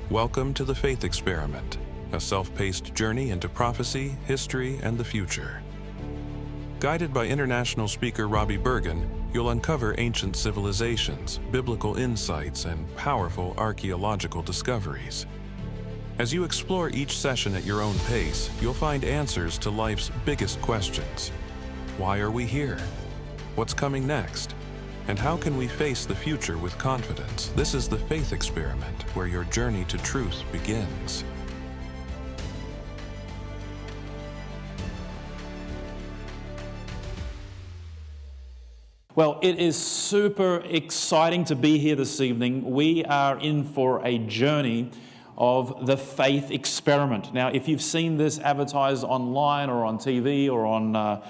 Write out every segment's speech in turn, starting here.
Welcome to the Faith Experiment, a self-paced journey into prophecy, history, and the future. Guided by international speaker Robbie Bergen, you'll uncover ancient civilizations, biblical insights, and powerful archaeological discoveries. As you explore each session at your own pace, you'll find answers to life's biggest questions. Why are we here? What's coming next? And how can we face the future with confidence? This is the Faith Experiment, where your journey to truth begins. Well, it is super exciting to be here this evening. We are in for a journey of the faith experiment. Now, if you've seen this advertised online or on TV or on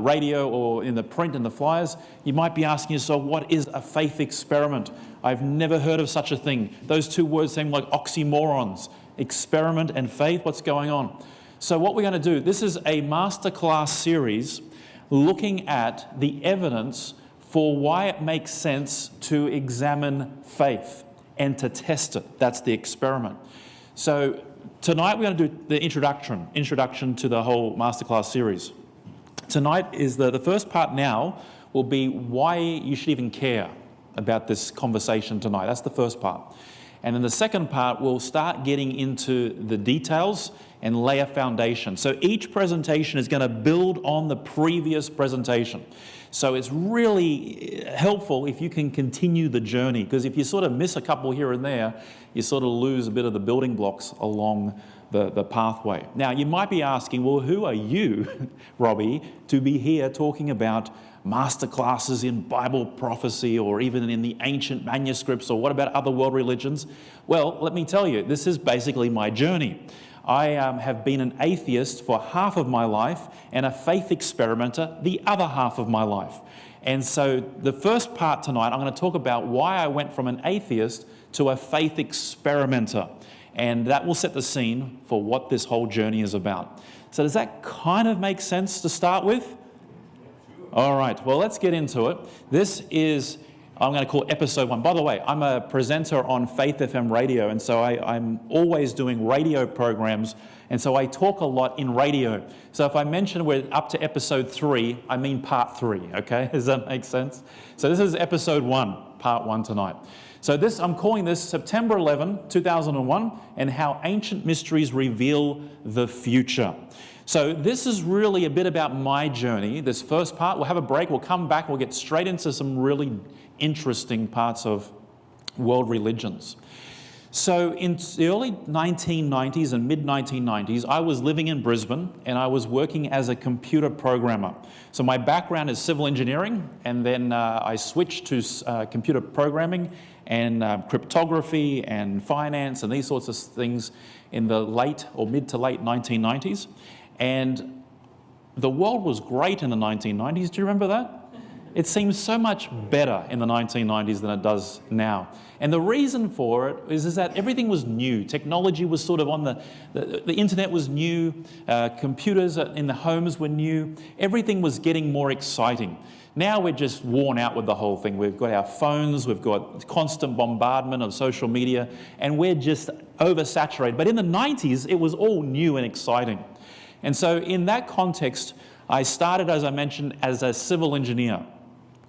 radio or in the print and the flyers, you might be asking yourself, what is a faith experiment? I've never heard of such a thing. Those two words seem like oxymorons. Experiment and faith, what's going on? So what we're going to do, this is a masterclass series looking at the evidence for why it makes sense to examine faith and to test it. That's the experiment. So tonight we're going to do the introduction to the whole masterclass series. Tonight is the first part now will be why you should even care about this conversation tonight. That's the first part. And then the second part, we'll start getting into the details and lay a foundation. So each presentation is going to build on the previous presentation. So it's really helpful if you can continue the journey, because if you sort of miss a couple here and there, you sort of lose a bit of the building blocks along the pathway. Now, you might be asking, well, who are you, Robbie, to be here talking about masterclasses in Bible prophecy or even in the ancient manuscripts, or what about other world religions? Well, let me tell you, this is basically my journey. I have been an atheist for half of my life and a faith experimenter the other half of my life. And so the first part tonight, I'm going to talk about why I went from an atheist to a faith experimenter. And that will set the scene for what this whole journey is about. So does that kind of make sense to start with? All right, well, let's get into it. This is, I'm going to call episode 1. By the way, I'm a presenter on Faith FM radio, and so I'm always doing radio programs, and so I talk a lot in radio. So if I mention we're up to episode 3, I mean part 3, okay? Does that make sense? So this is episode 1, part 1 tonight. So this, I'm calling this September 11, 2001, and how ancient mysteries reveal the future. So this is really a bit about my journey. This first part, we'll have a break, we'll come back, we'll get straight into some really interesting parts of world religions. So in the early 1990s and mid-1990s, I was living in Brisbane and I was working as a computer programmer. So my background is civil engineering, and then I switched to computer programming and cryptography and finance and these sorts of things in the late or mid to late 1990s. And the world was great in the 1990s. Do you remember that? It seems so much better in the 1990s than it does now. And the reason for it is that everything was new. Technology was sort of on the internet was new, computers in the homes were new. Everything was getting more exciting. Now we're just worn out with the whole thing. We've got our phones, we've got constant bombardment of social media, and we're just oversaturated. But in the 90s, it was all new and exciting. And so in that context, I started, as I mentioned, as a civil engineer.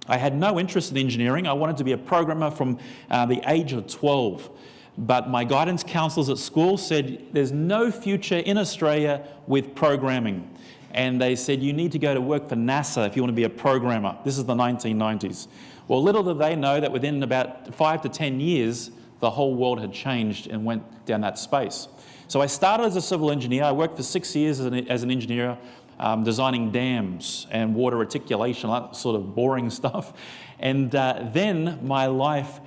I had no interest in engineering. I wanted to be a programmer from the age of 12. But my guidance counselors at school said, there's no future in Australia with programming. And they said, you need to go to work for NASA if you want to be a programmer. This is the 1990s. Well, little did they know that within about 5 to 10 years, the whole world had changed and went down that space. So I started as a civil engineer. I worked for 6 years as an engineer, designing dams and water reticulation, that sort of boring stuff. And then my life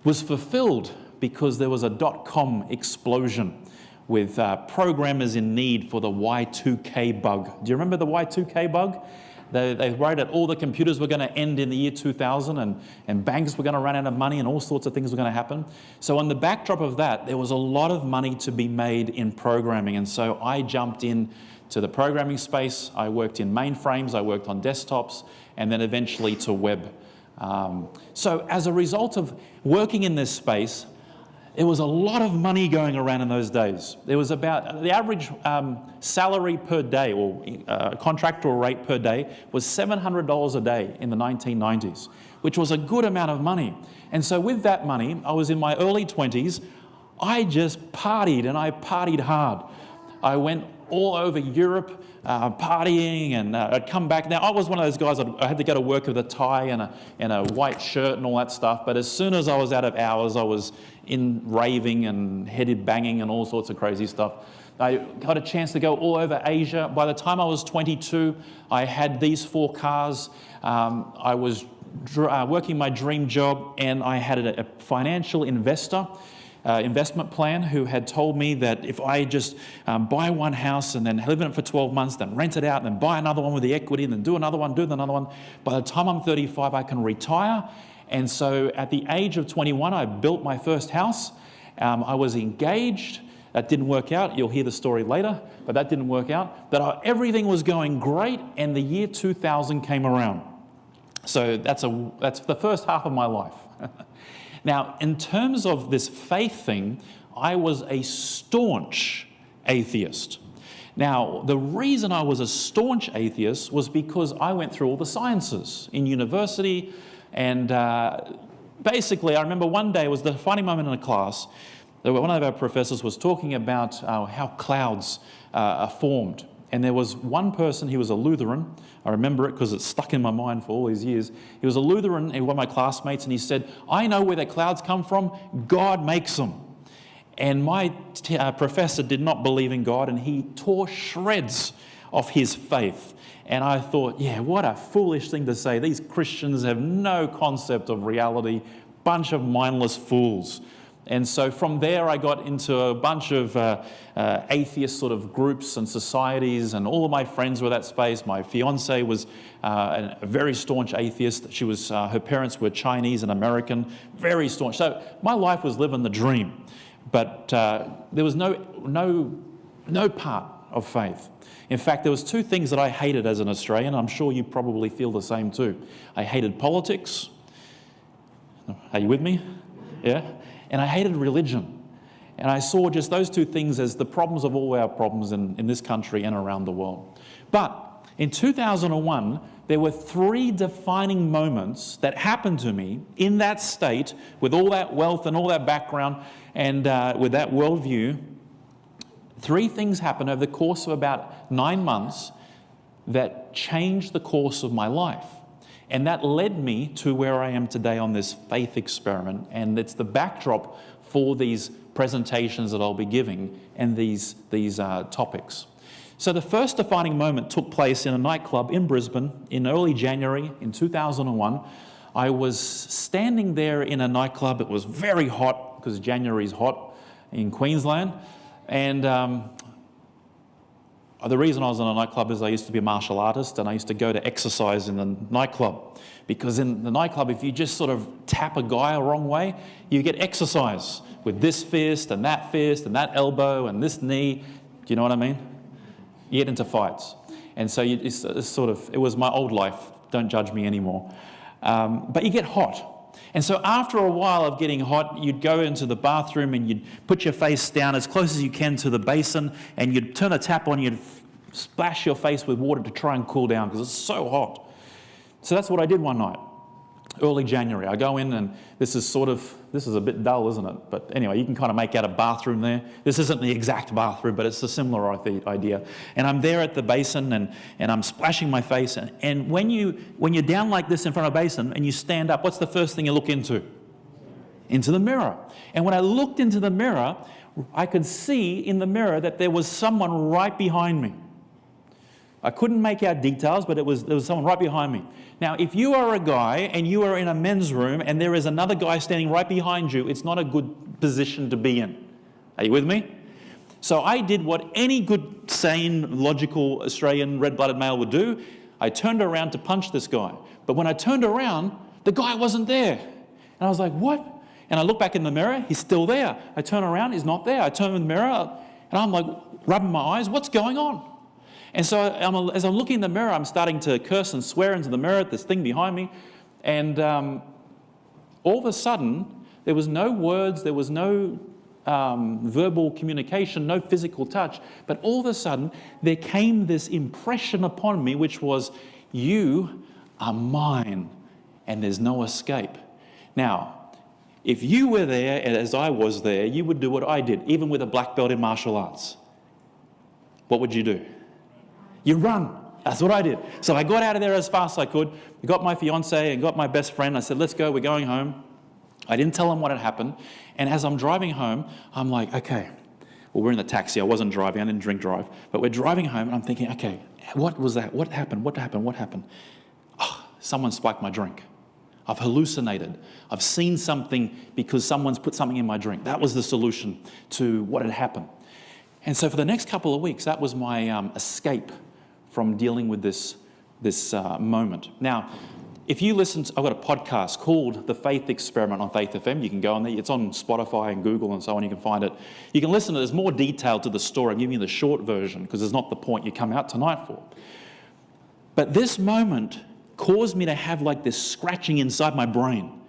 was fulfilled because there was a dot-com explosion with programmers in need for the Y2K bug. Do you remember the Y2K bug? They worried that all the computers were going to end in the year 2000 and banks were going to run out of money and all sorts of things were going to happen. So on the backdrop of that, there was a lot of money to be made in programming. And so I jumped in to the programming space. I worked in mainframes, I worked on desktops, and then eventually to web. So as a result of working in this space, There was a lot of money going around in those days. There was about, the average salary per day, or contractual rate per day, was $700 a day in the 1990s, which was a good amount of money. And so with that money, I was in my early 20s, I just partied, and I partied hard. I went all over Europe partying, and I'd come back. Now, I was one of those guys, I had to go to work with a tie and a white shirt and all that stuff, but as soon as I was out of hours, I was in raving and headed banging and all sorts of crazy stuff. I got a chance to go all over Asia. By the time I was 22, I had these 4 cars. I was working my dream job, and I had a financial investment plan who had told me that if I just buy one house and then live in it for 12 months, then rent it out, and then buy another one with the equity, and then do another one, by the time I'm 35, I can retire. And so at the age of 21, I built my first house. I was engaged. That didn't work out. You'll hear the story later, but that didn't work out. But everything was going great, and the year 2000 came around. So that's the first half of my life. Now, in terms of this faith thing, I was a staunch atheist. Now, the reason I was a staunch atheist was because I went through all the sciences in university, and basically, I remember one day, it was the defining moment in a class, one of our professors was talking about how clouds are formed. And there was one person, he was a Lutheran. I remember it because it's stuck in my mind for all these years. He was a Lutheran, and one of my classmates, and he said, I know where the clouds come from. God makes them. And my professor did not believe in God, and he tore shreds of his faith. And I thought, yeah, what a foolish thing to say. These Christians have no concept of reality. Bunch of mindless fools. And so from there, I got into a bunch of atheist sort of groups and societies, and all of my friends were that space. My fiance was a very staunch atheist. She was, her parents were Chinese and American, very staunch. So my life was living the dream, but there was no part of faith. In fact, there was 2 things that I hated as an Australian. I'm sure you probably feel the same too. I hated politics. Are you with me? Yeah. And I hated religion. And I saw just those 2 things as the problems of all our problems in this country and around the world. But in 2001, there were 3 defining moments that happened to me in that state, with all that wealth and all that background, and with that worldview. 3 things happened over the course of about 9 months that changed the course of my life. And that led me to where I am today on this faith experiment, and it's the backdrop for these presentations that I'll be giving and these topics. So the first defining moment took place in a nightclub in Brisbane in early January in 2001. I was standing there in a nightclub. It was very hot, because January's hot in Queensland, and the reason I was in a nightclub is I used to be a martial artist, and I used to go to exercise in the nightclub. Because in the nightclub, if you just sort of tap a guy a wrong way, you get exercise with this fist and that elbow and this knee. Do you know what I mean? You get into fights. And so it was my old life. Don't judge me anymore. But you get hot. And so after a while of getting hot, you'd go into the bathroom and you'd put your face down as close as you can to the basin, and you'd turn a tap on, you'd splash your face with water to try and cool down because it's so hot. So that's what I did one night, early January. I go in, and this is a bit dull, isn't it? But anyway, you can kind of make out a bathroom there. This isn't the exact bathroom, but it's a similar idea. And I'm there at the basin, and I'm splashing my face. And when you're down like this in front of a basin and you stand up, what's the first thing you look into? Into the mirror. And when I looked into the mirror, I could see in the mirror that there was someone right behind me. I couldn't make out details, but there was someone right behind me. Now, if you are a guy and you are in a men's room and there is another guy standing right behind you, it's not a good position to be in. Are you with me? So I did what any good, sane, logical Australian red-blooded male would do. I turned around to punch this guy. But when I turned around, the guy wasn't there. And I was like, what? And I look back in the mirror, he's still there. I turn around, he's not there. I turn in the mirror, and I'm like rubbing my eyes, what's going on? And so as I'm looking in the mirror, I'm starting to curse and swear into the mirror at this thing behind me. And all of a sudden, There was no words, there was no verbal communication, no physical touch. But all of a sudden, there came this impression upon me, which was, you are mine, and there's no escape. Now, if you were there, and as I was there, you would do what I did, even with a black belt in martial arts. What would you do? You run. That's what I did. So I got out of there as fast as I could. I got my fiance and got my best friend. I said, let's go, we're going home. I didn't tell them what had happened. And as I'm driving home, I'm like, okay. Well, we're in the taxi. I wasn't driving. I didn't drink drive. But we're driving home, and I'm thinking, okay, what was that? What happened? What happened? What happened? Oh, someone spiked my drink. I've hallucinated. I've seen something because someone's put something in my drink. That was the solution to what had happened. And so for the next couple of weeks, that was my escape from dealing with this moment. Now, if you listen to, I've got a podcast called The Faith Experiment on Faith FM. You can go on there. It's on Spotify and Google and so on. You can find it. You can listen to it. There's more detail to the story. I'm giving you the short version because it's not the point you come out tonight for. But this moment caused me to have like this scratching inside my brain.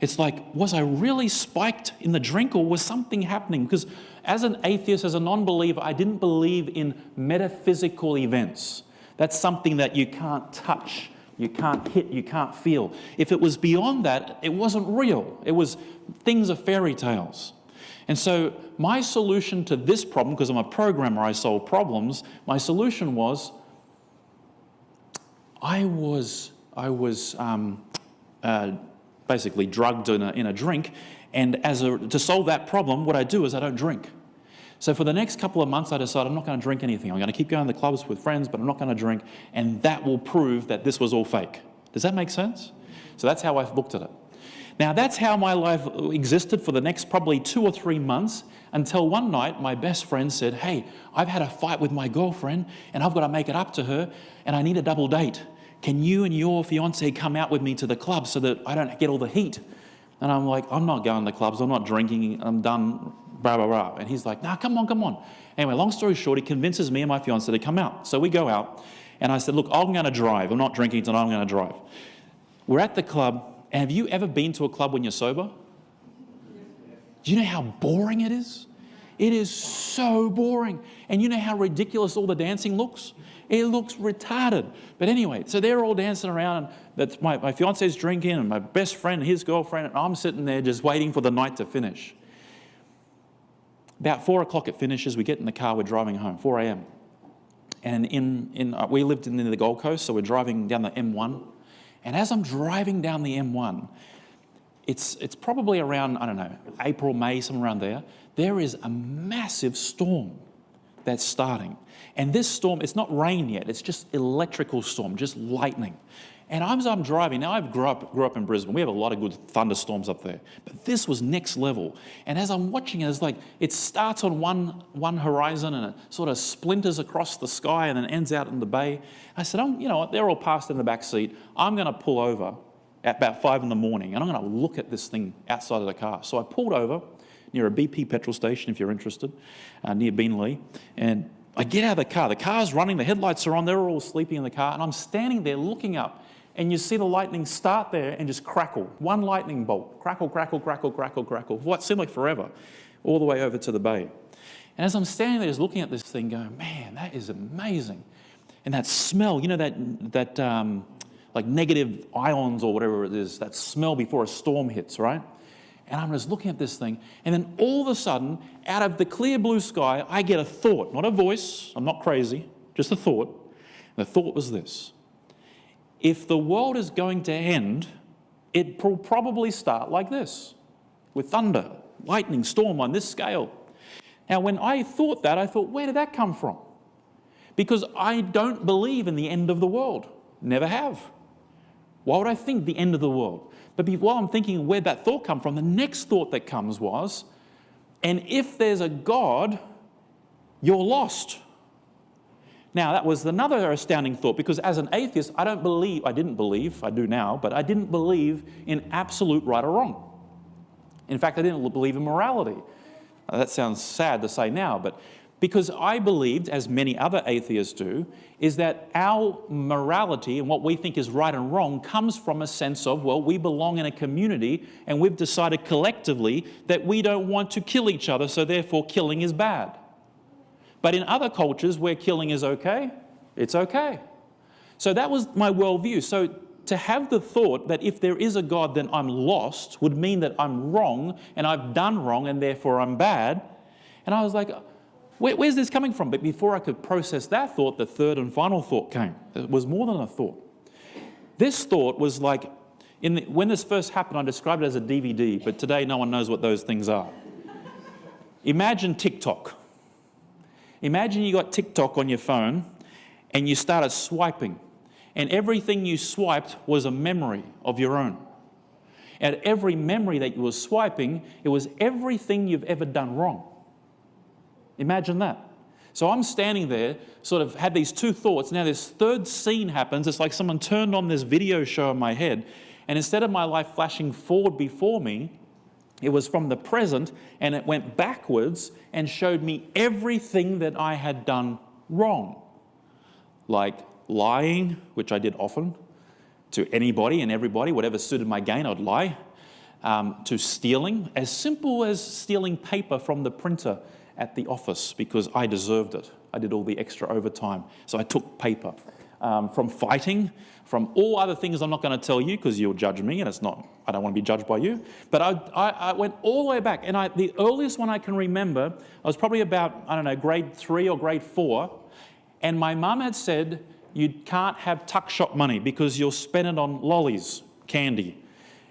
It's like, was I really spiked in the drink, or was something happening? Because as an atheist, as a non-believer, I didn't believe in metaphysical events. That's something that you can't touch, you can't hit, you can't feel. If it was beyond that, it wasn't real. It was things of fairy tales. And so my solution to this problem, because I'm a programmer, I solve problems, my solution was, I was basically drugged in a drink, and to solve that problem, what I do is I don't drink. So for the next couple of months, I decided I'm not going to drink anything. I'm going to keep going to the clubs with friends, but I'm not going to drink, and that will prove that this was all fake. Does that make sense? So that's how I looked at it. Now, that's how my life existed for the next probably 2 or 3 months, until one night my best friend said, hey, I've had a fight with my girlfriend, and I've got to make it up to her, and I need a double date. Can you and your fiance come out with me to the club so that I don't get all the heat? And I'm like, I'm not going to clubs, I'm not drinking, I'm done, blah, blah, blah. And he's like, nah, come on, come on. Anyway, long story short, he convinces me and my fiance to come out. So we go out, and I said, look, I'm going to drive. I'm not drinking tonight, I'm going to drive. We're at the club, and have you ever been to a club when you're sober? Do you know how boring it is? It is so boring. And you know how ridiculous all the dancing looks? It looks retarded. But anyway, so they're all dancing around, and my fiance's drinking, and my best friend, his girlfriend, and I'm sitting there just waiting for the night to finish. About 4 o'clock it finishes, we get in the car, we're driving home, 4 a.m. And we lived in the Gold Coast, so we're driving down the M1. And as I'm driving down the M1, it's probably around, I don't know, April, May, somewhere around there. There is a massive storm that's starting. And this storm, it's not rain yet, it's just electrical storm, just lightning. And as I'm driving, now I grew up in Brisbane, we have a lot of good thunderstorms up there, but this was next level. And as I'm watching it, it's like, it starts on one horizon and it sort of splinters across the sky and then ends out in the bay. I said, you know what, they're all passed in the back seat. I'm gonna pull over at about 5 in the morning and I'm gonna look at this thing outside of the car. So I pulled over near a BP petrol station, if you're interested, near Beenleigh, and I get out of the car's running, the headlights are on, they're all sleeping in the car, and I'm standing there looking up, and you see the lightning start there and just crackle. One lightning bolt, crackle, crackle, crackle, crackle, crackle, what seemed like forever, all the way over to the bay. And as I'm standing there just looking at this thing going, man, that is amazing. And that smell, you know, that like negative ions or whatever it is, that smell before a storm hits, right? And I'm just looking at this thing, and then all of a sudden, out of the clear blue sky, I get a thought, not a voice, I'm not crazy, just a thought. And the thought was this: if the world is going to end, it will probably start like this, with thunder, lightning, storm on this scale. Now, when I thought that, I thought, where did that come from? Because I don't believe in the end of the world, never have. Why would I think the end of the world? But while I'm thinking where'd that thought come from, the next thought that comes was, and if there's a God, you're lost. Now, that was another astounding thought, because as an atheist, I do now, but I didn't believe in absolute right or wrong. In fact, I didn't believe in morality. That sounds sad to say now, but Because I believed, as many other atheists do, is that our morality and what we think is right and wrong comes from a sense of, well, we belong in a community and we've decided collectively that we don't want to kill each other, so therefore killing is bad. But in other cultures where killing is okay, it's okay. So that was my worldview. So to have the thought that if there is a God, then I'm lost would mean that I'm wrong and I've done wrong and therefore I'm bad. And I was like, where's this coming from? But before I could process that thought, the third and final thought came. It was more than a thought. This thought was like, when this first happened, I described it as a DVD, but today no one knows what those things are. Imagine TikTok. Imagine you got TikTok on your phone and you started swiping, and everything you swiped was a memory of your own. And every memory that you were swiping, it was everything you've ever done wrong. Imagine that. So I'm standing there, sort of had these two thoughts. Now this third scene happens. It's like someone turned on this video show in my head, and instead of my life flashing forward before me, it was from the present, and it went backwards and showed me everything that I had done wrong. Like lying, which I did often, to anybody and everybody, whatever suited my gain, I'd lie. To stealing, as simple as stealing paper from the printer at the office because I deserved it. I did all the extra overtime, so I took paper. From fighting, from all other things I'm not going to tell you because you'll judge me, and I don't want to be judged by you. But I went all the way back, and the earliest one I can remember, I was probably about, grade 3 or grade 4, and my mum had said, you can't have tuck shop money because you'll spend it on lollies, candy.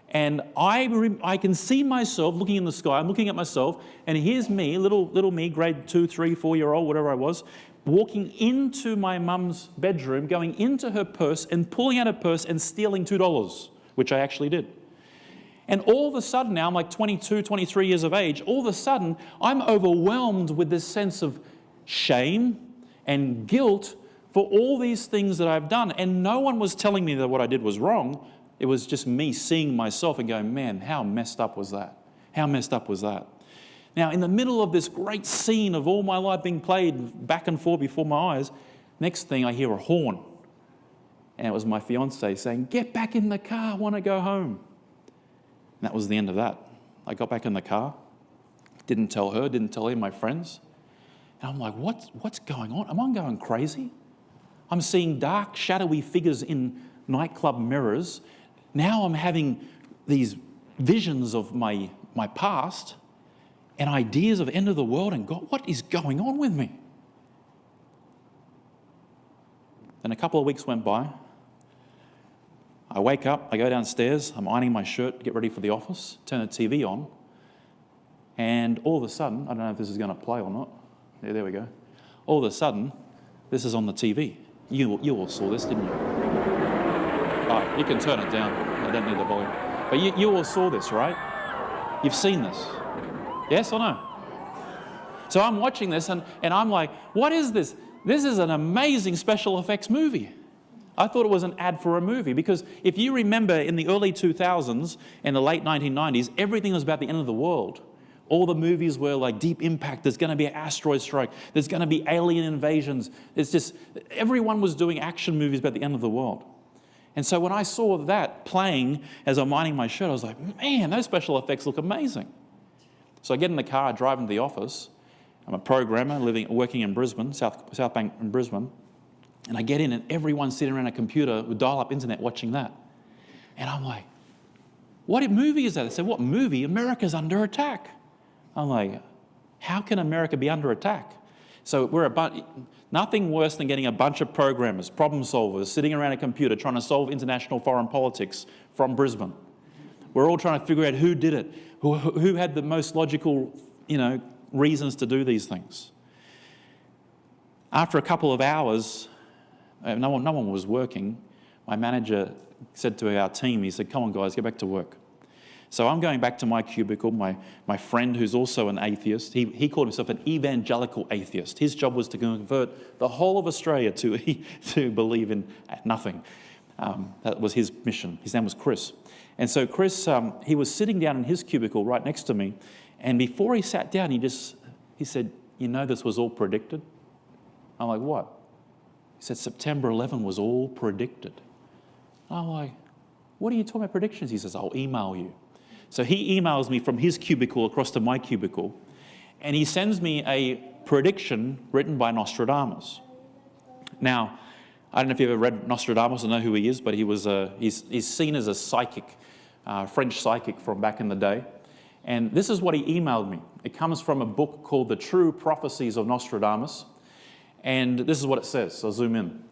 And I can see myself looking in the sky. I'm looking at myself, and here's me, little me, grade 2, 3, 4-year-old, whatever I was, walking into my mum's bedroom, going into her purse and pulling out her purse and stealing $2, which I actually did. And all of a sudden now, I'm like 22, 23 years of age, all of a sudden I'm overwhelmed with this sense of shame and guilt for all these things that I've done. And no one was telling me that what I did was wrong. It was just me seeing myself and going, man, how messed up was that? How messed up was that? Now, in the middle of this great scene of all my life being played back and forth before my eyes, next thing I hear a horn. And it was my fiancée saying, get back in the car, I want to go home. And that was the end of that. I got back in the car, didn't tell her, didn't tell any of my friends. And I'm like, what's going on? Am I going crazy? I'm seeing dark, shadowy figures in nightclub mirrors. Now I'm having these visions of my past and ideas of end of the world, and God, what is going on with me? Then a couple of weeks went by. I wake up, I go downstairs, I'm ironing my shirt, get ready for the office, turn the TV on, and all of a sudden, I don't know if this is going to play or not. Yeah, there we go. All of a sudden, this is on the TV. You all saw this, didn't you? Oh, you can turn it down. I don't need the volume. But you all saw this, right? You've seen this. Yes or no? So I'm watching this and I'm like, what is this? This is an amazing special effects movie. I thought it was an ad for a movie because if you remember in the early 2000s and the late 1990s, everything was about the end of the world. All the movies were like Deep Impact, there's going to be an asteroid strike, there's going to be alien invasions. It's just, everyone was doing action movies about the end of the world. And so when I saw that playing as I'm ironing my shirt, I was like, man, those special effects look amazing. So I get in the car, I drive into the office. I'm a programmer working in Brisbane, South Bank in Brisbane. And I get in and everyone's sitting around a computer with dial-up internet watching that. And I'm like, what movie is that? They said, what movie? America's under attack. I'm like, how can America be under attack? So nothing worse than getting a bunch of programmers, problem solvers, sitting around a computer trying to solve international foreign politics from Brisbane. We're all trying to figure out who did it, who had the most logical, reasons to do these things. After a couple of hours, no one was working. My manager said to our team, he said, come on guys, get back to work. So I'm going back to my cubicle, my friend who's also an atheist, he called himself an evangelical atheist. His job was to convert the whole of Australia to believe in nothing. That was his mission. His name was Chris. And so Chris, he was sitting down in his cubicle right next to me, and before he sat down, he said, you know this was all predicted? I'm like, what? He said, September 11 was all predicted. I'm like, what are you talking about predictions? He says, I'll email you. So he emails me from his cubicle across to my cubicle, and he sends me a prediction written by Nostradamus. Now, I don't know if you've ever read Nostradamus or know who he is, but he's seen as a psychic, French psychic from back in the day. And this is what he emailed me. It comes from a book called The True Prophecies of Nostradamus. And this is what it says. So I'll zoom in.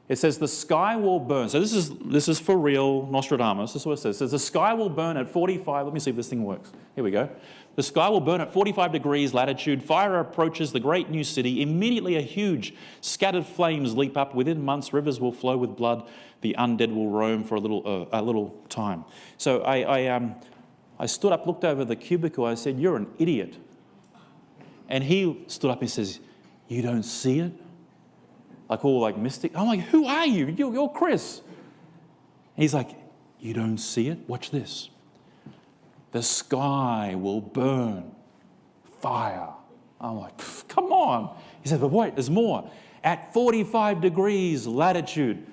It says, the sky will burn. So this is for real Nostradamus. This is what it says. It says, the sky will burn at 45. Let me see if this thing works. Here we go. The sky will burn at 45 degrees latitude. Fire approaches the great new city. Immediately a huge scattered flames leap up. Within months, rivers will flow with blood. The undead will roam for a little time. So I stood up, looked over the cubicle. I said, you're an idiot. And he stood up and says, you don't see it? Like all like mystic. I'm like, who are you? You're Chris. And he's like, you don't see it? Watch this. The sky will burn. Fire. I'm like, come on. He said, but wait, there's more. At 45 degrees latitude.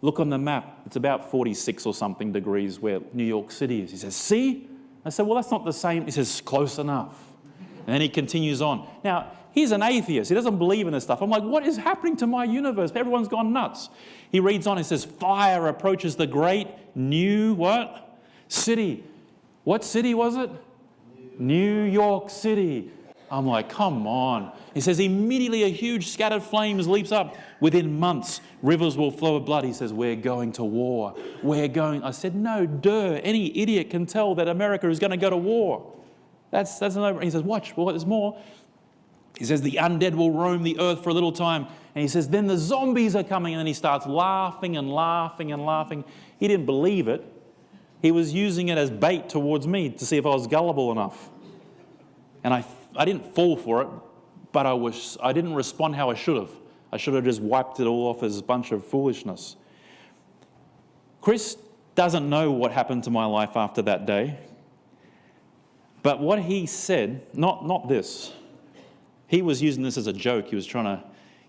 Look on the map. It's about 46 or something degrees where New York City is. He says, see? I said, well, that's not the same. He says, close enough. And then he continues on. Now, he's an atheist. He doesn't believe in this stuff. I'm like, what is happening to my universe? Everyone's gone nuts. He reads on. He says, fire approaches the great new what? City. What city was it? New York City. I'm like, come on. He says, immediately a huge scattered flames leaps up. Within months, rivers will flow with blood. He says, we're going to war. We're going. I said, no, duh. Any idiot can tell that America is going to go to war. That's no. He says, watch. Well, there's more. He says, the undead will roam the earth for a little time. And he says, then the zombies are coming. And then he starts laughing and laughing and laughing. He didn't believe it. He was using it as bait towards me to see if I was gullible enough. And I didn't fall for it, but I didn't respond how I should have. I should have just wiped it all off as a bunch of foolishness. Chris doesn't know what happened to my life after that day. But what he said, not this. He was using this as a joke. He was trying to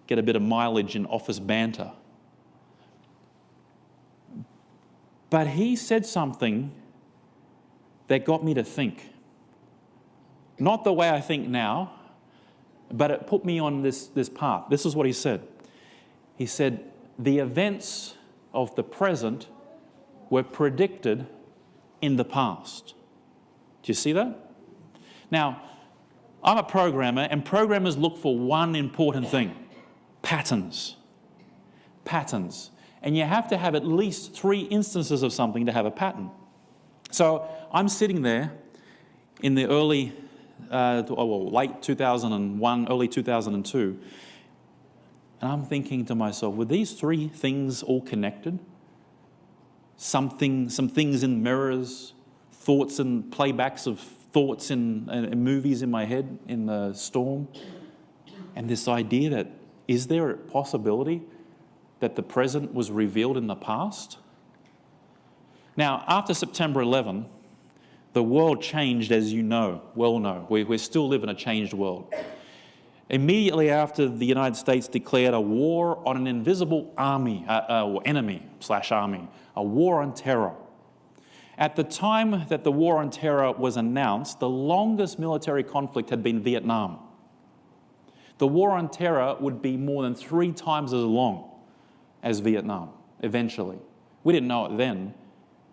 get a bit of mileage in office banter. But he said something that got me to think. Not the way I think now, but it put me on this path. This is what he said. He said, the events of the present were predicted in the past. Do you see that? Now, I'm a programmer, and programmers look for one important thing: patterns. Patterns. And you have to have at least 3 instances of something to have a pattern. So I'm sitting there in the late 2001, early 2002, and I'm thinking to myself, were these 3 things all connected? Some things in mirrors, thoughts and playbacks of thoughts in movies in my head in the storm, and this idea that, is there a possibility that the present was revealed in the past? Now, after September 11, the world changed, as you know, well know. We still live in a changed world. Immediately after the United States declared a war on an invisible army, enemy/army, a war on terror. At the time that the war on terror was announced, the longest military conflict had been Vietnam. The war on terror would be more than 3 times as long as Vietnam, eventually. We didn't know it then,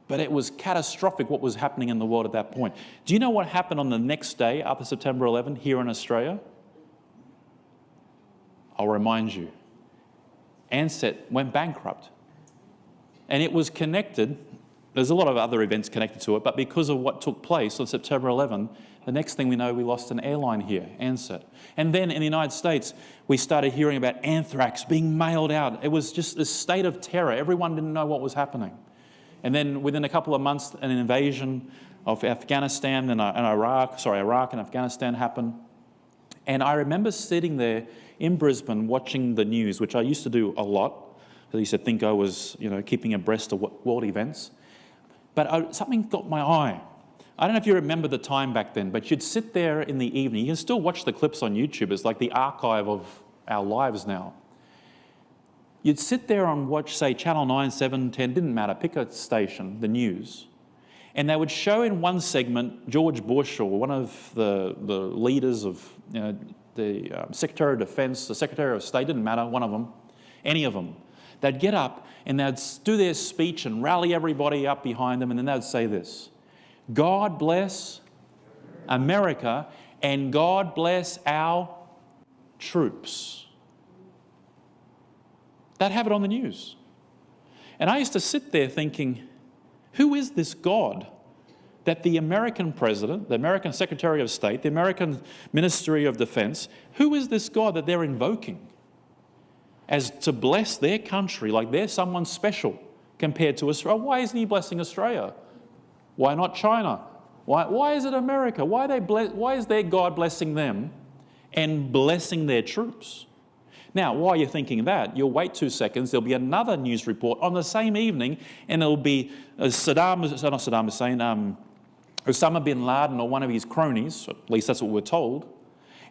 but it was catastrophic what was happening in the world at that point. Do you know what happened on the next day after September 11 here in Australia? I'll remind you. Ansett went bankrupt. And it was connected, there's a lot of other events connected to it, but because of what took place on September 11, the next thing we know, we lost an airline here, Ansett. And then in the United States, we started hearing about anthrax being mailed out. It was just a state of terror. Everyone didn't know what was happening. And then within a couple of months, an invasion of Afghanistan and Iraq and Afghanistan happened. And I remember sitting there in Brisbane watching the news, which I used to do a lot. I used to think I was, keeping abreast of world events. But something got my eye. I don't know if you remember the time back then, but you'd sit there in the evening. You can still watch the clips on YouTube. It's like the archive of our lives now. You'd sit there and watch, say, Channel 9, 7, 10, didn't matter, pick a station, the news. And they would show in one segment George Bush or one of the leaders of the Secretary of Defense, the Secretary of State, didn't matter, one of them, any of them. They'd get up and they'd do their speech and rally everybody up behind them, and then they'd say this: God bless America and God bless our troops. They'd have it on the news. And I used to sit there thinking, who is this God that the American president, the American Secretary of State, the American Ministry of Defense, who is this God that they're invoking as to bless their country like they're someone special compared to Australia? Why isn't he blessing Australia? Why not China? Why is it America? Why is their God blessing them and blessing their troops? Now, while you're thinking that, you'll wait 2 seconds, there'll be another news report on the same evening, and it'll be Osama bin Laden or one of his cronies, at least that's what we're told,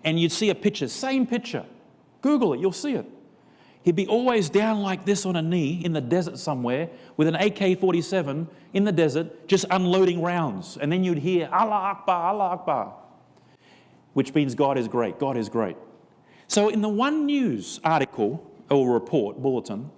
and you'd see a picture, same picture. Google it, you'll see it. He'd be always down like this on a knee in the desert somewhere with an AK-47 in the desert, just unloading rounds. And then you'd hear, Allah Akbar, Allah Akbar, which means God is great, God is great. So in the one news article or report, bulletin,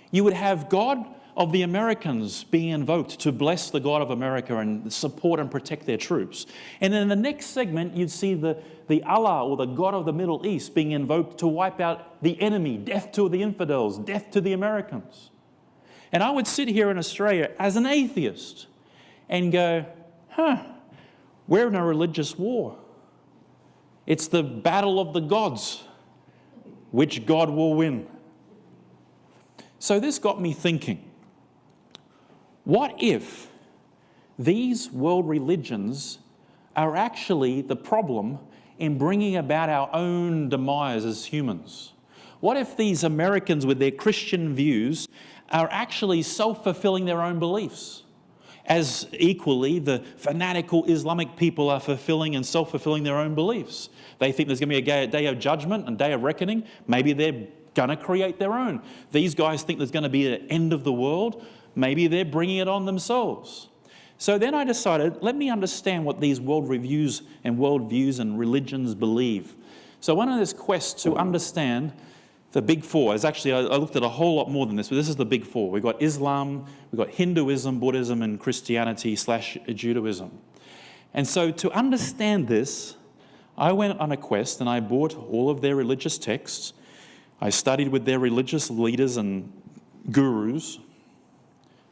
you would have God of the Americans being invoked to bless the God of America and support and protect their troops. And then in the next segment, you'd see the Allah or the God of the Middle East being invoked to wipe out the enemy, death to the infidels, death to the Americans. And I would sit here in Australia as an atheist and go, we're in a religious war. It's the battle of the gods. Which God will win? So this got me thinking, what if these world religions are actually the problem in bringing about our own demise as humans? What if these Americans with their Christian views are actually self-fulfilling their own beliefs? As equally, the fanatical Islamic people are fulfilling and self-fulfilling their own beliefs. They think there's going to be a day of judgment and day of reckoning. Maybe they're going to create their own. These guys think there's going to be an end of the world. Maybe they're bringing it on themselves. So then I decided, let me understand what these world reviews and worldviews and religions believe. So I went on this quest to understand the big four. I looked at a whole lot more than this, but this is the big four. We've got Islam, we've got Hinduism, Buddhism, and Christianity/Judaism. And so to understand this, I went on a quest and I bought all of their religious texts. I studied with their religious leaders and gurus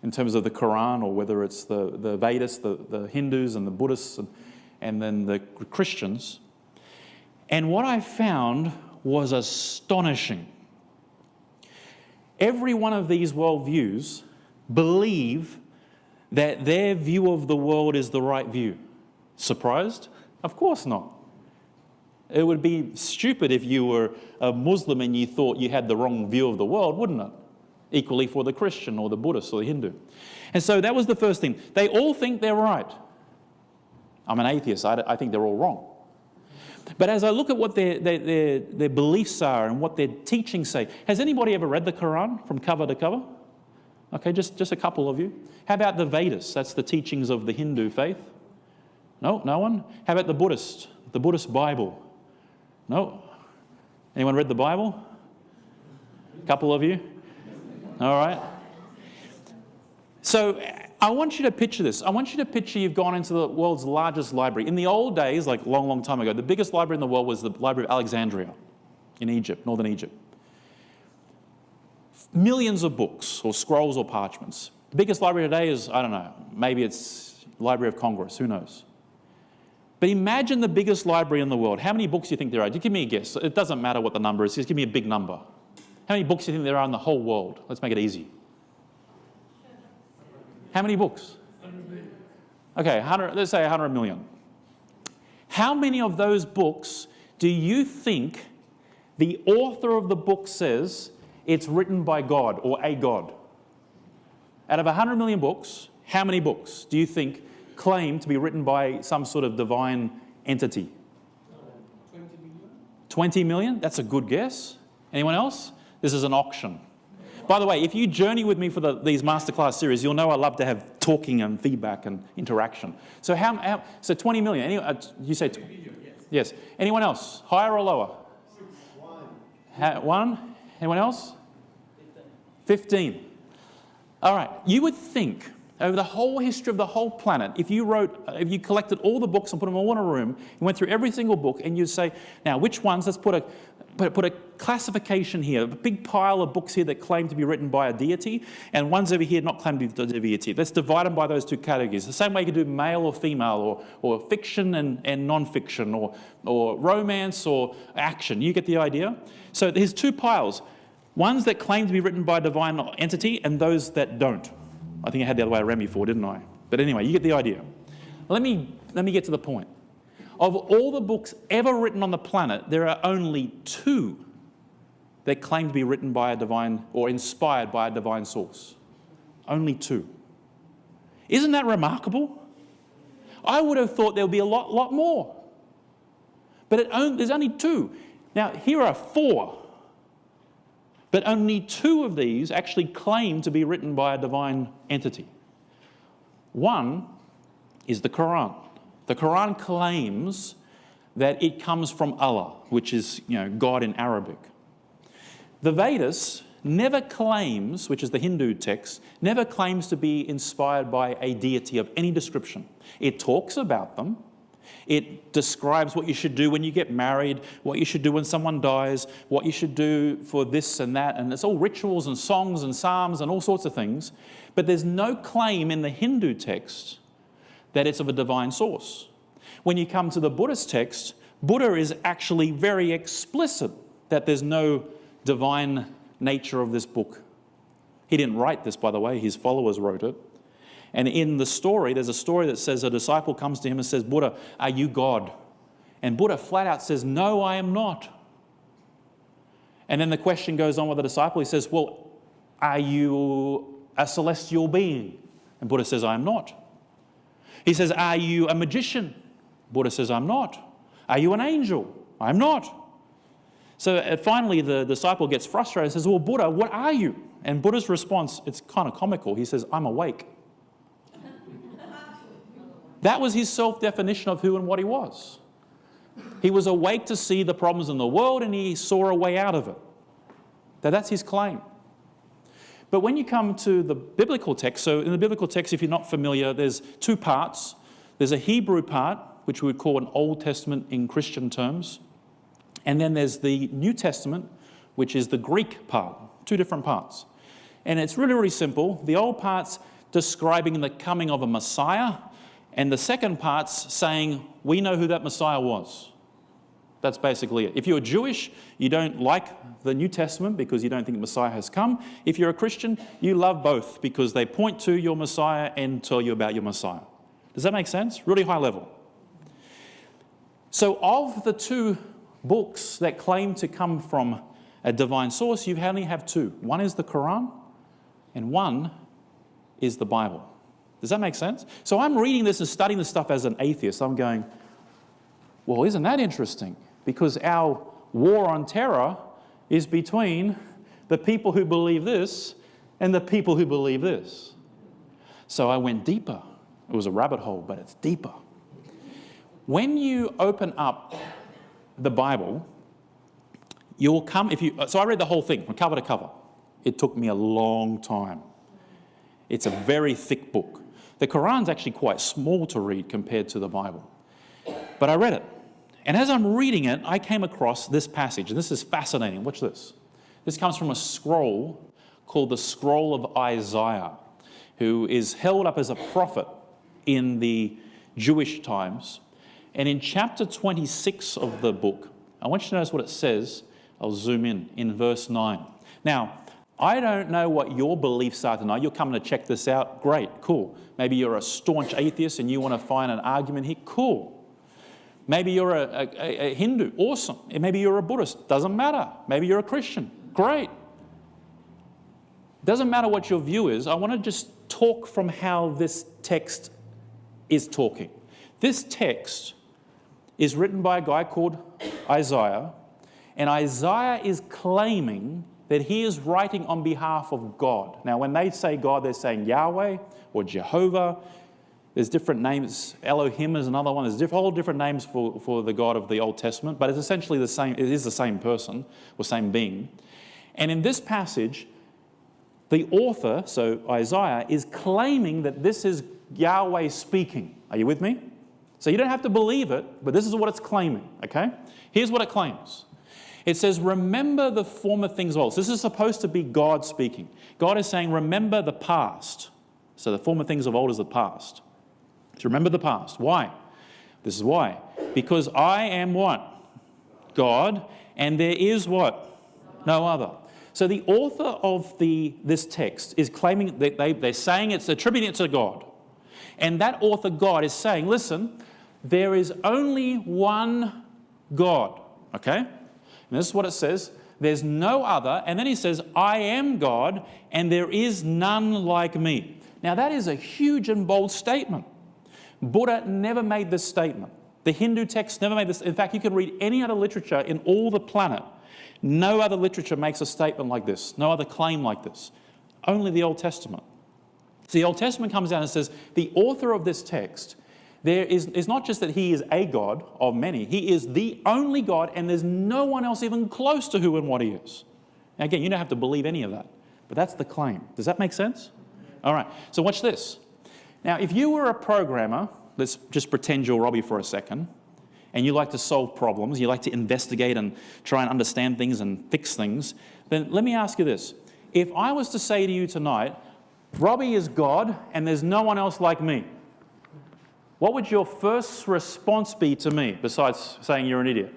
in terms of the Quran, or whether it's the Vedas, the Hindus and the Buddhists, and then the Christians. And what I found was astonishing. Every one of these worldviews believe that their view of the world is the right view. Surprised? Of course not. It would be stupid if you were a Muslim and you thought you had the wrong view of the world, wouldn't it? Equally for the Christian or the Buddhist or the Hindu. And so that was the first thing. They all think they're right. I'm an atheist. I think they're all wrong. But as I look at what their beliefs are and what their teachings say, has anybody ever read the Quran from cover to cover? Okay, just a couple of you. How about the Vedas? That's the teachings of the Hindu faith. No one? How about the Buddhist Bible? No. Anyone read the Bible? A couple of you? All right. So I want you to picture this. I want you to picture you've gone into the world's largest library. In the old days, like a long, long time ago, the biggest library in the world was the Library of Alexandria in Egypt, northern Egypt. Millions of books or scrolls or parchments. The biggest library today is, I don't know, maybe it's Library of Congress, who knows? But imagine the biggest library in the world. How many books do you think there are? Just give me a guess. It doesn't matter what the number is. Just give me a big number. How many books do you think there are in the whole world? Let's make it easy. How many books? Okay, let's say 100 million. How many of those books do you think the author of the book says it's written by God or a God? Out of 100 million books, how many books do you think claim to be written by some sort of divine entity? 20 million? That's a good guess. Anyone else? This is an auction. By the way, if you journey with me for these masterclass series, you'll know I love to have talking and feedback and interaction. So so 20 million. You say 20 million, yes. Anyone else? Higher or lower? 1. Anyone else? 15. All right. You would think over the whole history of the whole planet, if you collected all the books and put them all in a room, you went through every single book, and you'd say, now which ones? Let's put a classification here, a big pile of books here that claim to be written by a deity, and ones over here not claim to be a deity. Let's divide them by those two categories. The same way you could do male or female, or fiction and non-fiction, or romance or action. You get the idea? So there's two piles. Ones that claim to be written by a divine entity, and those that don't. I think I had the other way around before, didn't I? But anyway, you get the idea. Let me get to the point. Of all the books ever written on the planet, there are only 2 that claim to be written by a divine or inspired by a divine source. Only 2. Isn't that remarkable? I would have thought there would be a lot more. But there's only 2. Now, here are 4. But only 2 of these actually claim to be written by a divine entity. One is the Quran. The Quran claims that it comes from Allah, which is, God in Arabic. The Vedas never claims, which is the Hindu text, never claims to be inspired by a deity of any description. It talks about them. It describes what you should do when you get married, what you should do when someone dies, what you should do for this and that, and it's all rituals and songs and psalms and all sorts of things. But there's no claim in the Hindu text that it's of a divine source. When you come to the Buddhist text, Buddha is actually very explicit that there's no divine nature of this book. He didn't write this, by the way, his followers wrote it. And in the story, there's a story that says a disciple comes to him and says, Buddha, are you God? And Buddha flat out says, no, I am not. And then the question goes on with the disciple. He says, well, are you a celestial being? And Buddha says, I am not. He says, are you a magician? Buddha says, I'm not. Are you an angel? I'm not. So finally the disciple gets frustrated and says, well, Buddha, what are you? And Buddha's response, it's kind of comical. He says, I'm awake. That was his self-definition of who and what he was. He was awake to see the problems in the world, and he saw a way out of it. That's his claim. But when you come to the biblical text, so in the biblical text, if you're not familiar, there's 2 parts. There's a Hebrew part, which we would call an Old Testament in Christian terms. And then there's the New Testament, which is the Greek part, 2 different parts. And it's really, really simple. The old part's describing the coming of a Messiah, and the second part's saying, we know who that Messiah was. That's basically it. If you're Jewish, you don't like the New Testament because you don't think the Messiah has come. If you're a Christian, you love both because they point to your Messiah and tell you about your Messiah. Does that make sense? Really high level. So of the 2 books that claim to come from a divine source, you only have 2. One is the Quran, and one is the Bible. Does that make sense? So I'm reading this and studying this stuff as an atheist. I'm going, well, isn't that interesting? Because our war on terror is between the people who believe this and the people who believe this. So I went deeper. It was a rabbit hole, but it's deeper. When you open up the Bible, you'll come, so I read the whole thing from cover to cover. It took me a long time. It's a very thick book. The Quran's actually quite small to read compared to the Bible. But I read it. And as I'm reading it, I came across this passage. And this is fascinating. Watch this. This comes from a scroll called the Scroll of Isaiah, who is held up as a prophet in the Jewish times. And in chapter 26 of the book, I want you to notice what it says. I'll zoom in verse 9. Now, I don't know what your beliefs are tonight. You're coming to check this out. Great, cool. Maybe you're a staunch atheist and you want to find an argument here. Cool. Maybe you're a Hindu. Awesome. Maybe you're a Buddhist. Doesn't matter. Maybe you're a Christian. Great. Doesn't matter what your view is. I want to just talk from how this text is talking. This text is written by a guy called Isaiah, and Isaiah is claiming that he is writing on behalf of God. Now, when they say God, they're saying Yahweh or Jehovah. There's different names. Elohim is another one. There's all different names for the God of the Old Testament, but it's essentially the same. It is the same person or same being. And in this passage, the author, so Isaiah, is claiming that this is Yahweh speaking. Are you with me? So you don't have to believe it, but this is what it's claiming, okay? Here's what it claims. It says, remember the former things of old. So this is supposed to be God speaking. God is saying, remember the past. So the former things of old is the past. So remember the past. Why? This is why. Because I am what? God, and there is what? No other. So the author of this text is claiming that they're saying it's attributing it to God. And that author, God, is saying, listen, there is only one God, okay? And this is what it says. There's no other. And then he says, I am God, and there is none like me. Now, that is a huge and bold statement. Buddha never made this statement. The Hindu text never made this. In fact, you can read any other literature in all the planet. No other literature makes a statement like this. No other claim like this. Only the Old Testament. So the Old Testament comes down and says, the author of this text, it's not just that he is a God of many. He is the only God, and there's no one else even close to who and what he is. Now again, you don't have to believe any of that, but that's the claim. Does that make sense? All right, so watch this. Now, if you were a programmer, let's just pretend you're Robbie for a second, and you like to solve problems, you like to investigate and try and understand things and fix things, then let me ask you this. If I was to say to you tonight, Robbie is God and there's no one else like me, what would your first response be to me besides saying you're an idiot?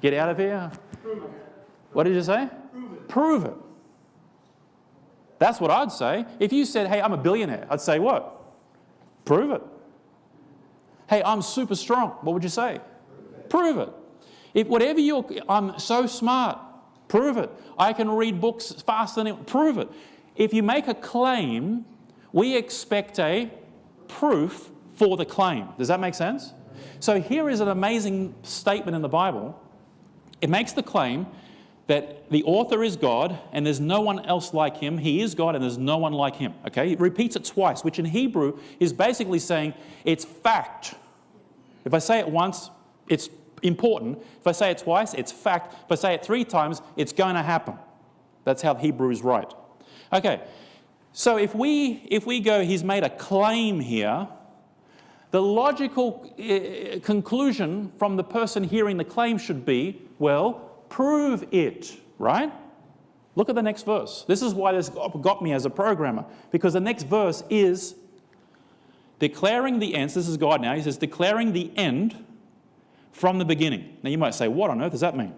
Get out of here? Prove it. What did you say? Prove it. Prove it. That's what I'd say. If you said, hey, I'm a billionaire, I'd say what? Prove it. Hey, I'm super strong. What would you say? Prove it. If whatever I'm so smart. Prove it. I can read books faster than anyone. Prove it. If you make a claim, we expect a proof for the claim. Does that make sense? So here is an amazing statement in the Bible. It makes the claim that the author is God and there's no one else like him. He is God and there's no one like him. Okay? It repeats it twice, which in Hebrew is basically saying it's fact. If I say it once, it's important. If I say it twice, it's fact. If I say it 3 times, it's going to happen. That's how Hebrew is right. Okay, so if we go, he's made a claim here, the logical conclusion from the person hearing the claim should be, well, prove it, right? Look at the next verse. This is why this got me as a programmer, because the next verse is declaring the end. This is God now. He says, declaring the end from the beginning. Now you might say, what on earth does that mean?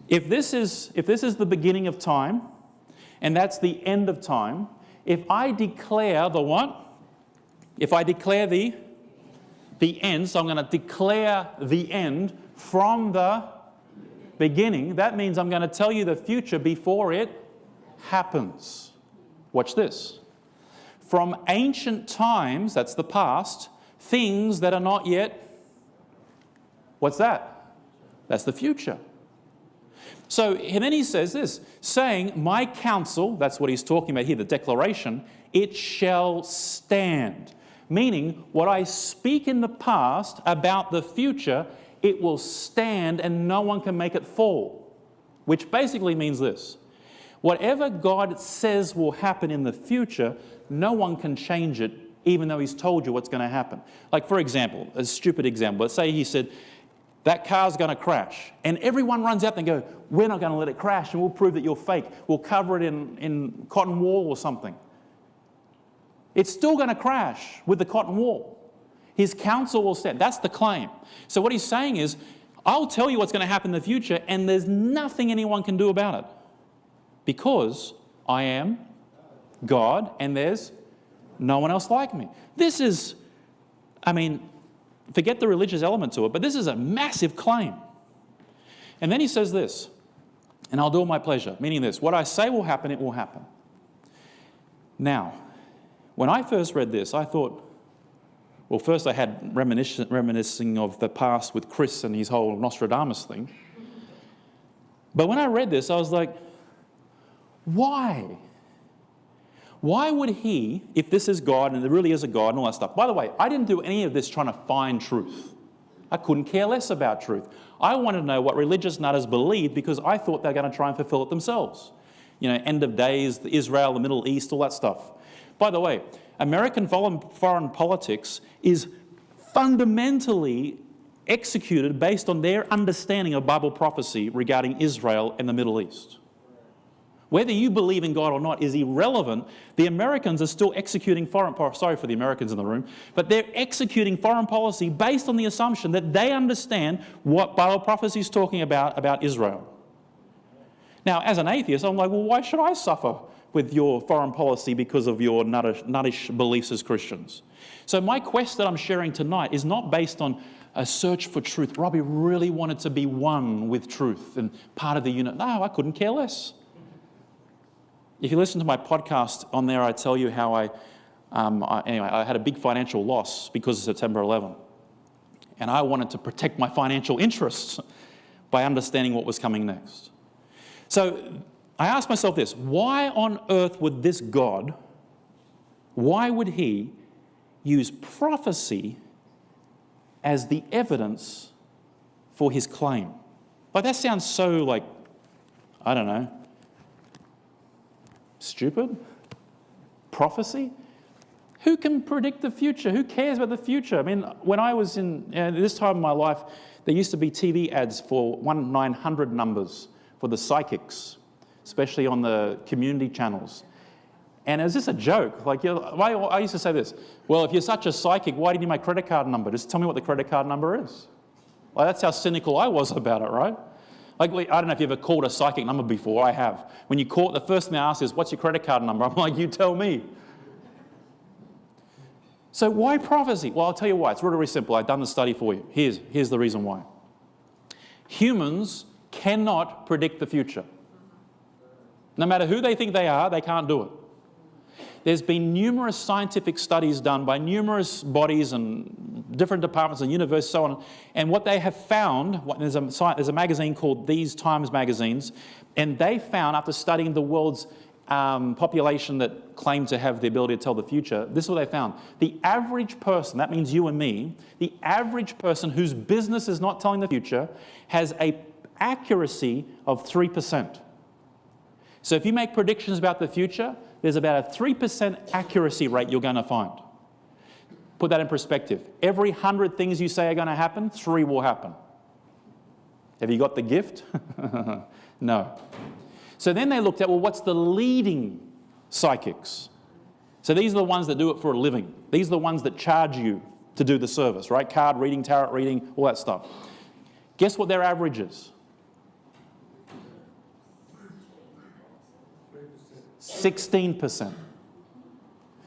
If this is the beginning of time, and that's the end of time, if I declare the what? If I declare the end, so I'm going to declare the end from the beginning, that means I'm going to tell you the future before it happens. Watch this. From ancient times, that's the past, things that are not yet. What's that? That's the future. So, and then he says this, saying, my counsel, that's what he's talking about here, the declaration, it shall stand. Meaning, what I speak in the past about the future, it will stand and no one can make it fall. Which basically means this. Whatever God says will happen in the future, no one can change it, even though he's told you what's going to happen. Like, for example, a stupid example. Let's say he said, that car's going to crash. And everyone runs out and go, we're not going to let it crash and we'll prove that you're fake. We'll cover it in cotton wool or something. It's still going to crash with the cotton wool. His counsel will stand. That's the claim. So what he's saying is, I'll tell you what's going to happen in the future and there's nothing anyone can do about it. Because I am God and there's no one else like me. This is, forget the religious element to it, but this is a massive claim. And then he says this, and I'll do it my pleasure, meaning this, what I say will happen, it will happen. Now, When I first read this, I thought, well, first I had reminiscing of the past with Chris and his whole Nostradamus thing. But when I read this, I was like, why? Why would he, if this is God and there really is a God and all that stuff? By the way, I didn't do any of this trying to find truth. I couldn't care less about truth. I wanted to know what religious nutters believed because I thought they were going to try and fulfill it themselves. You know, end of days, Israel, the Middle East, all that stuff. By the way, American foreign politics is fundamentally executed based on their understanding of Bible prophecy regarding Israel and the Middle East. Whether you believe in God or not is irrelevant. The Americans are still executing sorry for the Americans in the room, but they're executing foreign policy based on the assumption that they understand what Bible prophecy is talking about Israel. Now, as an atheist, I'm like, well, why should I suffer with your foreign policy because of your nuttish beliefs as Christians? So my quest that I'm sharing tonight is not based on a search for truth. Robbie really wanted to be one with truth and part of the unit. No, I couldn't care less. If you listen to my podcast on there, I tell you how I had a big financial loss because of September 11. And I wanted to protect my financial interests by understanding what was coming next. So I asked myself this, why on earth would this God, why would he use prophecy as the evidence for his claim? Like, that sounds so, like, I don't know, stupid? Prophecy? Who can predict the future? Who cares about the future? I mean, when I was in this time of my life, there used to be TV ads for 1-900 numbers for the psychics, especially on the community channels. And it was just a joke. Like, I used to say this, well, if you're such a psychic, why do you need my credit card number? Just tell me what the credit card number is. Like, that's how cynical I was about it, right? Like, I don't know if you've ever called a psychic number before. I have. When you call it, the first thing they ask is, what's your credit card number? I'm like, you tell me. So why prophecy? Well, I'll tell you why. It's really, really simple. I've done the study for you. Here's the reason why. Humans cannot predict the future. No matter who they think they are, they can't do it. There's been numerous scientific studies done by numerous bodies and different departments and universities, so on. And what they have found, there's a magazine called These Times magazines, and they found, after studying the world's population that claim to have the ability to tell the future, this is what they found. The average person, that means you and me, the average person whose business is not telling the future has an accuracy of 3%. So if you make predictions about the future, there's about a 3% accuracy rate you're going to find. Put that in perspective. Every 100 things you say are going to happen, 3 will happen. Have you got the gift? No. So then they looked at, well, what's the leading psychics? So these are the ones that do it for a living. These are the ones that charge you to do the service, right? Card reading, tarot reading, all that stuff. Guess what their average is? 16%.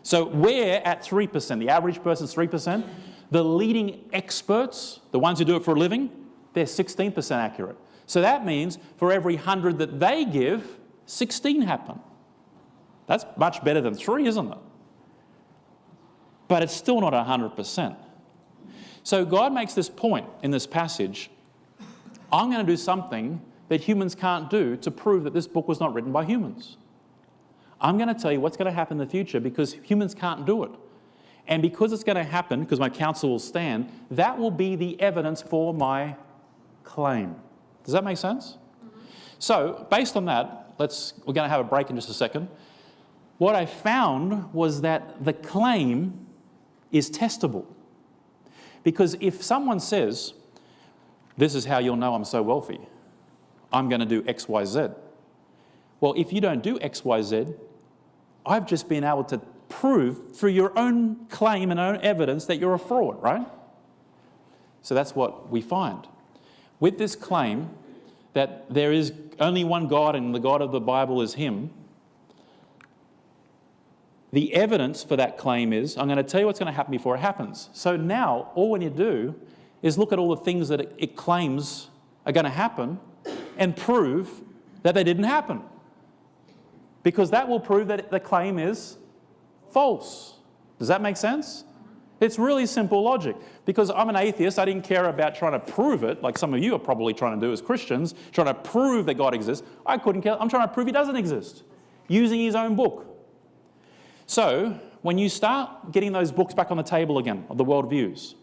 So we're at 3%. The average person's 3%. The leading experts, the ones who do it for a living, they're 16% accurate. So that means for every 100 that they give, 16 happen. That's much better than 3, isn't it? But it's still not 100%. So God makes this point in this passage. I'm going to do something that humans can't do to prove that this book was not written by humans. I'm going to tell you what's going to happen in the future because humans can't do it. And because it's going to happen, because my counsel will stand, that will be the evidence for my claim. Does that make sense? Mm-hmm. So, based on that, we're going to have a break in just a second. What I found was that the claim is testable. Because if someone says, this is how you'll know I'm so wealthy, I'm going to do X, Y, Z. Well, if you don't do X, Y, Z, I've just been able to prove through your own claim and own evidence that you're a fraud, right? So that's what we find. With this claim that there is only one God and the God of the Bible is Him, the evidence for that claim is, I'm going to tell you what's going to happen before it happens. So now, all we need to do is look at all the things that it claims are going to happen and prove that they didn't happen. Because that will prove that the claim is false. Does that make sense? It's really simple logic. Because I'm an atheist, I didn't care about trying to prove it, like some of you are probably trying to do as Christians, trying to prove that God exists. I couldn't care. I'm trying to prove he doesn't exist, using his own book. So, when you start getting those books back on the table again, of the worldviews,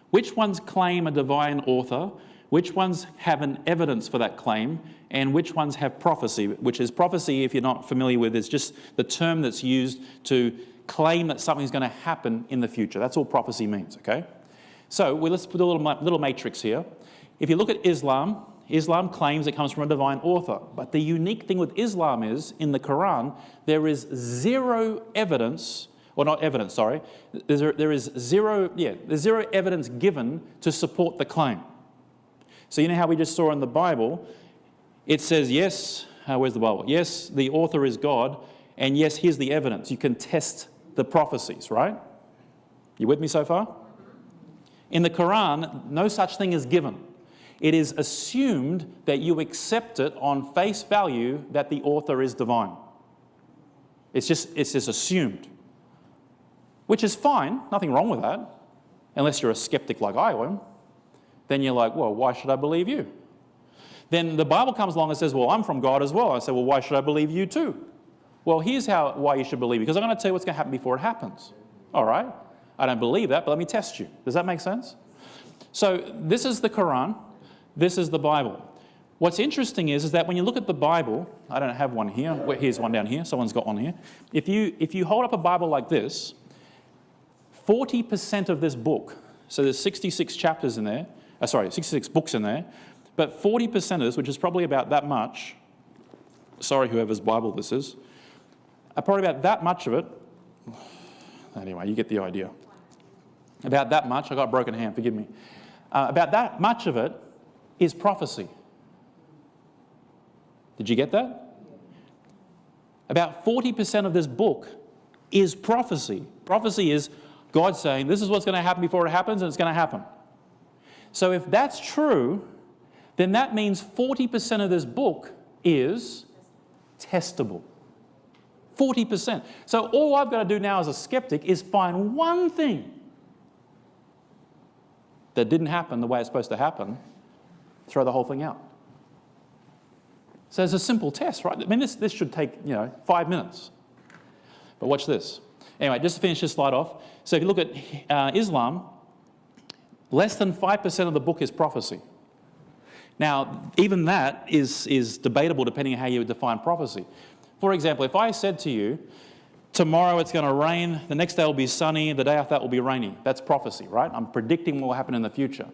which ones claim a divine author, which ones have an evidence for that claim, and which ones have prophecy, which is prophecy, if you're not familiar with, is just the term that's used to claim that something's going to happen in the future. That's all prophecy means, okay? So let's put a little matrix here. If you look at Islam, Islam claims it comes from a divine author. But the unique thing with Islam is, in the Quran, there is zero evidence, or not evidence, sorry. There's zero evidence given to support the claim. So you know how we just saw in the Bible, it says, yes, where's the Bible? Yes, the author is God, and yes, here's the evidence. You can test the prophecies, right? You with me so far? In the Quran, no such thing is given. It is assumed that you accept it on face value that the author is divine. It's just assumed. Which is fine, nothing wrong with that. Unless you're a skeptic like I am. Then you're like, well, why should I believe you? Then the Bible comes along and says, well, I'm from God as well. I say, well, why should I believe you too? Well, here's why you should believe me, because I'm going to tell you what's going to happen before it happens. All right? I don't believe that, but let me test you. Does that make sense? So this is the Quran. This is the Bible. What's interesting is that when you look at the Bible, I don't have one here. Here's one down here. Someone's got one here. If you hold up a Bible like this, 40% of this book, so there's 66 chapters in there, 66 books in there, but 40% of this, which is probably about that much, sorry whoever's Bible this is, probably about that much of it, anyway, you get the idea. About that much, I got a broken hand, forgive me. About that much of it is prophecy. Did you get that? About 40% of this book is prophecy. Prophecy is God saying, this is what's going to happen before it happens, and it's going to happen. So if that's true, then that means 40% of this book is testable. 40%. So all I've got to do now as a skeptic is find one thing that didn't happen the way it's supposed to happen, throw the whole thing out. So it's a simple test, right? I mean, this should take, 5 minutes. But watch this. Anyway, just to finish this slide off. So if you look at Islam, less than 5% of the book is prophecy. Now, even that is debatable depending on how you define prophecy. For example, if I said to you, tomorrow it's going to rain, the next day will be sunny, the day after that will be rainy. That's prophecy, right? I'm predicting what will happen in the future.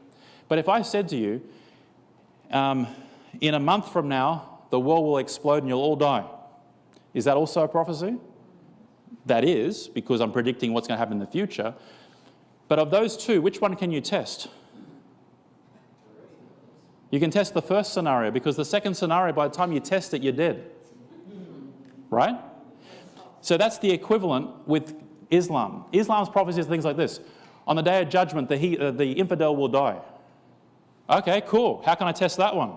But if I said to you, in a month from now, the world will explode and you'll all die. Is that also a prophecy? That is, because I'm predicting what's going to happen in the future. But of those two, which one can you test? You can test the first scenario, because the second scenario, by the time you test it, you're dead. Right? So that's the equivalent with Islam. Islam's prophecies are things like this. On the day of judgment, the infidel will die. Okay, cool. How can I test that one?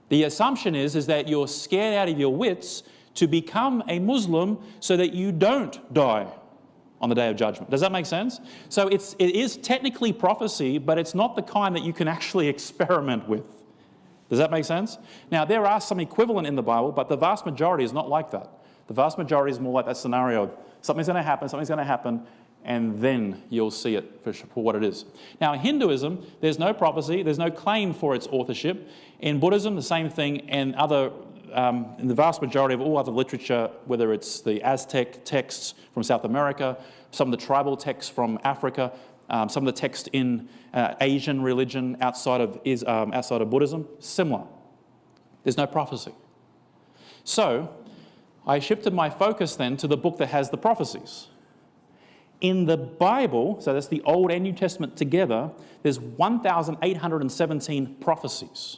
The assumption is that you're scared out of your wits to become a Muslim so that you don't die on the day of judgment. Does that make sense? So it is technically prophecy, but it's not the kind that you can actually experiment with. Does that make sense? Now, there are some equivalent in the Bible, but the vast majority is not like that. The vast majority is more like that scenario of something's going to happen, and then you'll see it for what it is. Now, in Hinduism, there's no prophecy, there's no claim for its authorship. In Buddhism, the same thing, and in the vast majority of all other literature, whether it's the Aztec texts from South America, some of the tribal texts from Africa, some of the texts in Asian religion outside of Buddhism, similar. There's no prophecy. So I shifted my focus then to the book that has the prophecies. In the Bible, so that's the Old and New Testament together, there's 1,817 prophecies.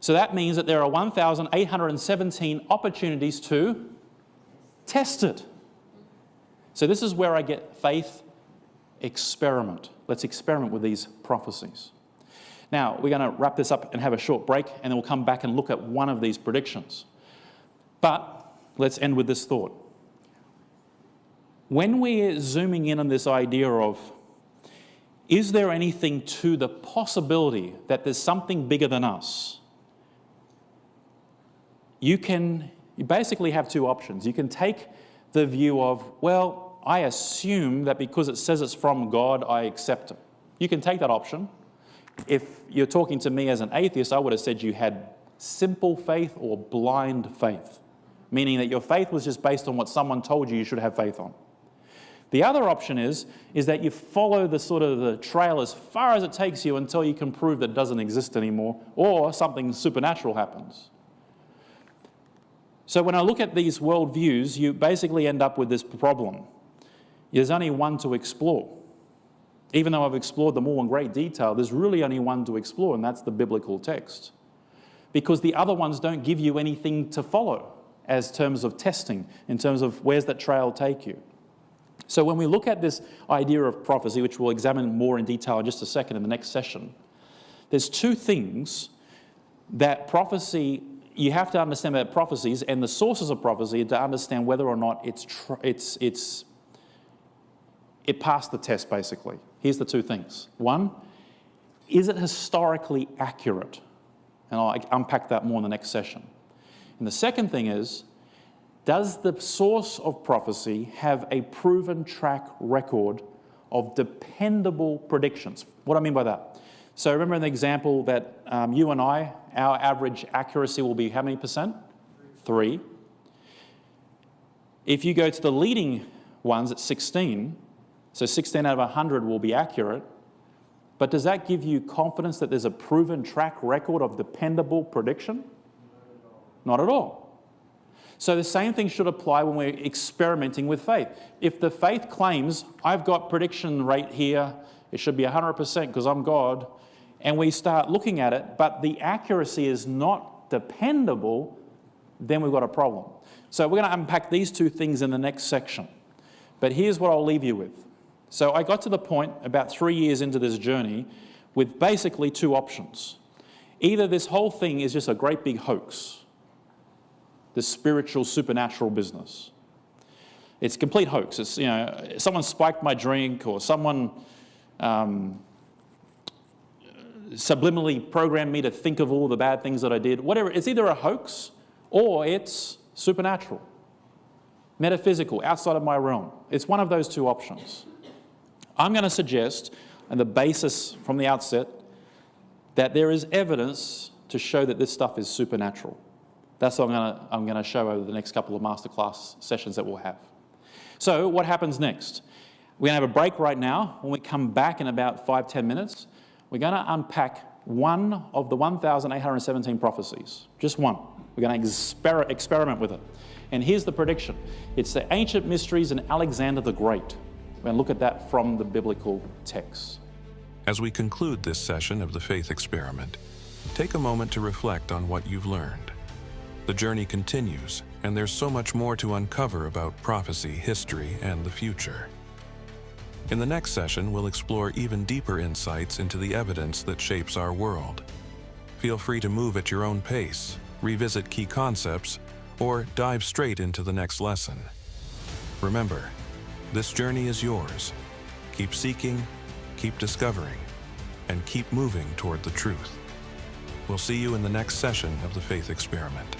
So that means that there are 1,817 opportunities to test it. So this is where I get faith experiment. Let's experiment with these prophecies. Now, we're going to wrap this up and have a short break, and then we'll come back and look at one of these predictions. But let's end with this thought. when we're zooming in on this idea of, is there anything to the possibility that there's something bigger than us? You basically have two options. You can take the view of, well, I assume that because it says it's from God, I accept it. You can take that option. If you're talking to me as an atheist, I would have said you had simple faith or blind faith, meaning that your faith was just based on what someone told you should have faith on. The other option is that you follow the trail as far as it takes you until you can prove that it doesn't exist anymore, or something supernatural happens. So when I look at these worldviews, you basically end up with this problem. There's only one to explore. Even though I've explored them all in great detail, there's really only one to explore, and that's the biblical text. Because the other ones don't give you anything to follow as terms of testing, in terms of where's that trail take you. So when we look at this idea of prophecy, which we'll examine more in detail in just a second in the next session, there's two things that prophecy, you have to understand about prophecies and the sources of prophecy to understand whether or not it passed the test, basically. Here's the two things. One, is it historically accurate? And I'll unpack that more in the next session. And the second thing is, does the source of prophecy have a proven track record of dependable predictions? What do I mean by that? So remember in the example that you and I, our average accuracy will be how many percent? 3. If you go to the leading ones at 16, so 16 out of 100 will be accurate, but does that give you confidence that there's a proven track record of dependable prediction? Not at all. So the same thing should apply when we're experimenting with faith. If the faith claims, I've got prediction rate here, it should be 100% because I'm God, and we start looking at it, but the accuracy is not dependable, then we've got a problem. So we're going to unpack these two things in the next section. But here's what I'll leave you with. So I got to the point about 3 years into this journey with basically two options. Either this whole thing is just a great big hoax, the spiritual, supernatural business. It's a complete hoax. It's, someone spiked my drink, or someone subliminally programmed me to think of all the bad things that I did. Whatever. It's either a hoax or it's supernatural, metaphysical, outside of my realm. It's one of those two options. I'm going to suggest, on the basis from the outset, that there is evidence to show that this stuff is supernatural. That's what I'm going to show over the next couple of masterclass sessions that we'll have. So what happens next? We're going to have a break right now. When we come back in about 5-10 minutes, we're going to unpack one of the 1,817 prophecies. Just one. We're going to experiment with it. And here's the prediction. It's the ancient mysteries and Alexander the Great. We're going to look at that from the biblical text. As we conclude this session of the Faith Experiment, take a moment to reflect on what you've learned. The journey continues, and there's so much more to uncover about prophecy, history, and the future. In the next session, we'll explore even deeper insights into the evidence that shapes our world. Feel free to move at your own pace, revisit key concepts, or dive straight into the next lesson. Remember, this journey is yours. Keep seeking, keep discovering, and keep moving toward the truth. We'll see you in the next session of the Faith Experiment.